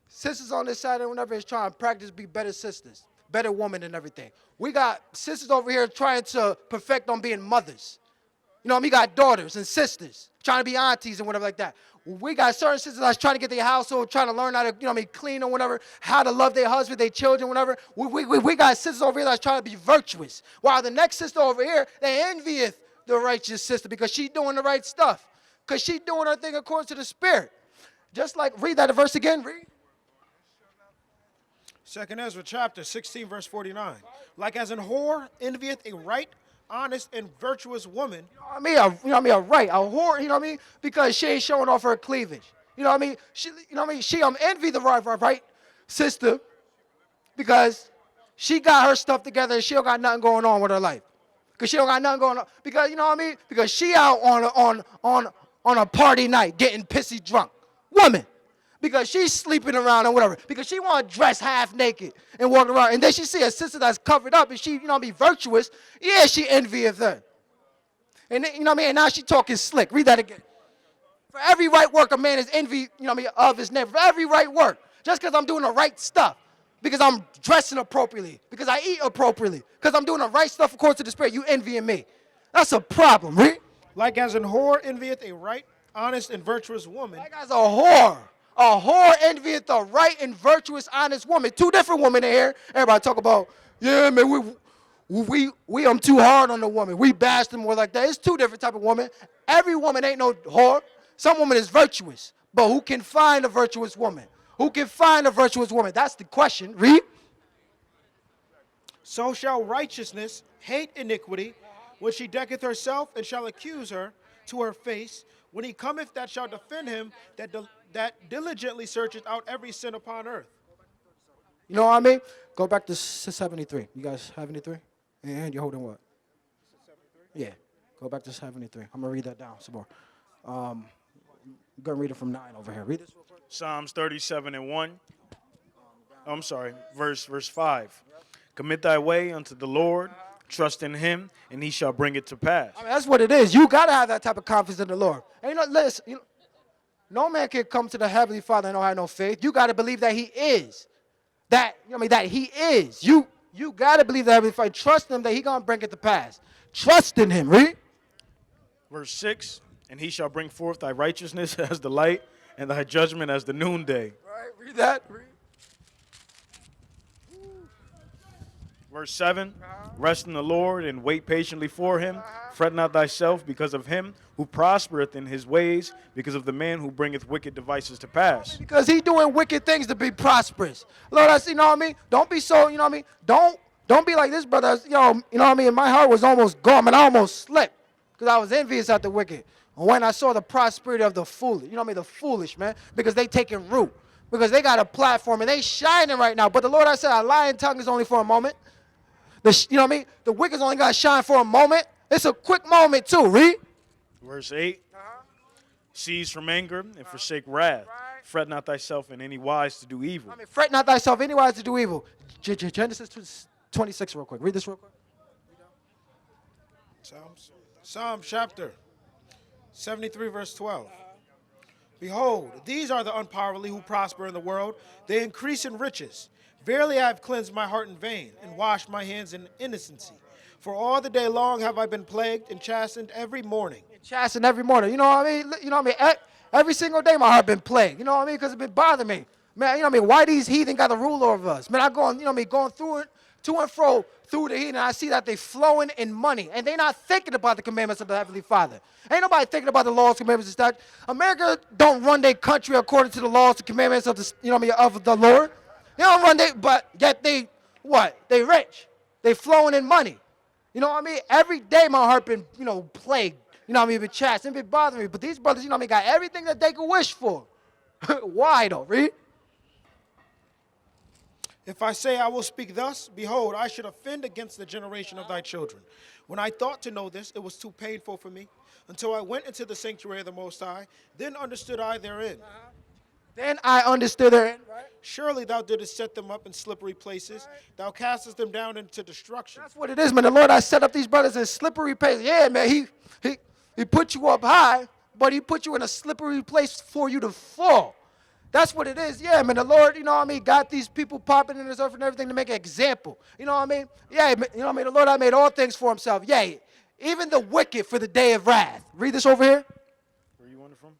Sisters on this side and whenever is trying to practice be better sisters, better women and everything. We got sisters over here trying to perfect on being mothers. We got daughters and sisters trying to be aunties and whatever like that. We got certain sisters that's trying to get their household, trying to learn how to, clean or whatever, how to love their husband, their children, whatever. We got sisters over here that's trying to be virtuous. While the next sister over here, they envieth the righteous sister because she's doing the right stuff. Because she's doing her thing according to the Spirit. Just like, read that verse again, read. 2nd Ezra, chapter 16, verse 49. Like as an whore envieth a right, honest, and virtuous woman. A right, a whore, because she ain't showing off her cleavage. She envy the right sister because she got her stuff together and she don't got nothing going on with her life. Because she don't got nothing going on. Because, you know what I mean? Because she out on a party night getting pissy drunk. Woman. Because she's sleeping around or whatever. Because she want to dress half naked and walk around. And then she see a sister that's covered up and she, you know, be virtuous. Yeah, she envieth her. And then, you know what I mean? And now she talking slick. Read that again. For every right work, a man is envy, you know what I mean, of his neighbor. For every right work. Just because I'm doing the right stuff. Because I'm dressing appropriately. Because I eat appropriately. Because I'm doing the right stuff according to the Spirit. You envying me. That's a problem, read. Like as an whore envieth a right, honest, and virtuous woman. Like as a whore. A whore envieth a right and virtuous, honest woman. Two different women in here. Everybody talk about, yeah, man, we too hard on the woman. We bash them more like that. It's two different type of women. Every woman ain't no whore. Some woman is virtuous. But who can find a virtuous woman? Who can find a virtuous woman? That's the question. Read. So shall righteousness hate iniquity, when she decketh herself, and shall accuse her to her face, when he cometh that shall defend him, that diligently searcheth out every sin upon earth. You know what I mean? Go back to 73. You guys have any three? And you're holding what? Yeah. Go back to 73. I'm going to read that down some more. I'm going to read it from 9 over here. Read this real quick. Psalms 37 and 1. Oh, I'm sorry, verse 5. Commit thy way unto the Lord, trust in him, and he shall bring it to pass. I mean, that's what it is. You got to have that type of confidence in the Lord. And listen, no man can come to the Heavenly Father and don't have no faith. You got to believe that he is. That he is. You got to believe that Heavenly Father. Trust him that he going to bring it to pass. Trust in him. Read. Verse 6, and he shall bring forth thy righteousness as the light, and thy judgment as the noonday. Right, read that. Read. Verse 7, rest in the Lord and wait patiently for him. Fret not thyself because of him who prospereth in his ways, because of the man who bringeth wicked devices to pass. Because he doing wicked things to be prosperous. Lord, you know what I mean? Don't be so, you know what I mean? Don't be like this, brother. You know what I mean? My heart was almost gone, and I almost slipped because I was envious at the wicked. And when I saw the prosperity of the foolish, you know what I mean? The foolish, man, because they taking root. Because they got a platform, and they shining right now. But the Lord, I said, a lying tongue is only for a moment. You know what I mean? The wicked's only got to shine for a moment. It's a quick moment too. Read. Verse 8. Cease from anger and forsake wrath. Fret not thyself in any wise to do evil. I mean, fret not thyself any wise to do evil. Genesis 26 real quick. Read this real quick. Psalm chapter 73, verse 12. Behold, these are the unpowerly who prosper in the world. They increase in riches. Verily I have cleansed my heart in vain, and washed my hands in innocency. For all the day long have I been plagued and chastened every morning. Chastened every morning. You know what I mean? You know what I mean? Every single day my heart been plagued. You know what I mean? Because it been bothering me. Man, you know what I mean? Why these heathen got to rule over us? Man, I going, you know what I mean, going through it, to and fro through the heathen, and I see that they flowing in money. And they not thinking about the commandments of the Heavenly Father. Ain't nobody thinking about the laws, commandments, and statutes. America don't run their country according to the laws and commandments of the, you know what I mean, of the Lord. They don't run but yet they, what? They rich. They flowing in money. You know what I mean? Every day my heart been, you know, plagued. You know what I mean? Been chastened, been bothering me. But these brothers, you know what I mean, got everything that they could wish for. Why though? Read. If I say I will speak thus, behold, I should offend against the generation of thy children. When I thought to know this, it was too painful for me. Until I went into the sanctuary of the Most High, then understood I therein. Then I understood therein. Right? Surely thou didst set them up in slippery places. Thou castest them down into destruction. That's what it is, man. The Lord, I set up these brothers in slippery places. Yeah, man, he put you up high, but he put you in a slippery place for you to fall. That's what it is. Yeah, man, the Lord, you know what I mean, got these people popping in this earth and everything to make an example. You know what I mean? Yeah, you know what I mean? The Lord, I made all things for himself. Yeah, even the wicked for the day of wrath. Read this over here. Where you want it from?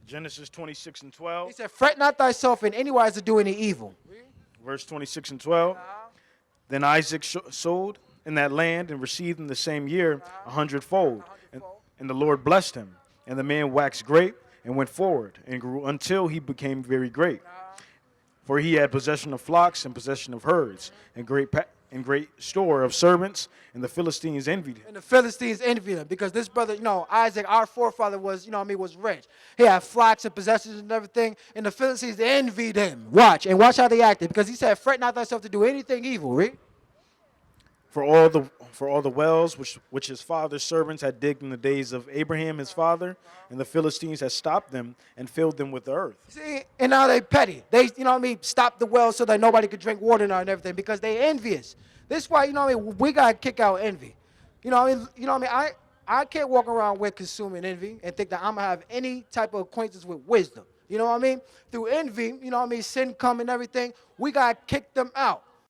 Genesis 26 and 12. He said, fret not thyself in any wise to do any evil. Verse 26 and 12. Then Isaac sowed in that land and received in the same year 100-fold. And the Lord blessed him. And the man waxed great and went forward and grew until he became very great. For he had possession of flocks and possession of herds, and great store of servants, and the Philistines envied him. And the Philistines envied him because this brother, Isaac, our forefather was, was rich. He had flocks and possessions and everything, and the Philistines envied him. Watch how they acted, because he said, fret not thyself to do anything evil, read. For all the wells which his father's servants had digged in the days of Abraham his father, and the Philistines had stopped them and filled them with the earth. See, and now they petty. They, stopped the well so that nobody could drink water now and everything because they envious. This is why, we got to kick out envy. I can't walk around with consuming envy and think that I'm going to have any type of acquaintance with wisdom. You know what I mean? Through envy, sin come and everything, we got to kick them out.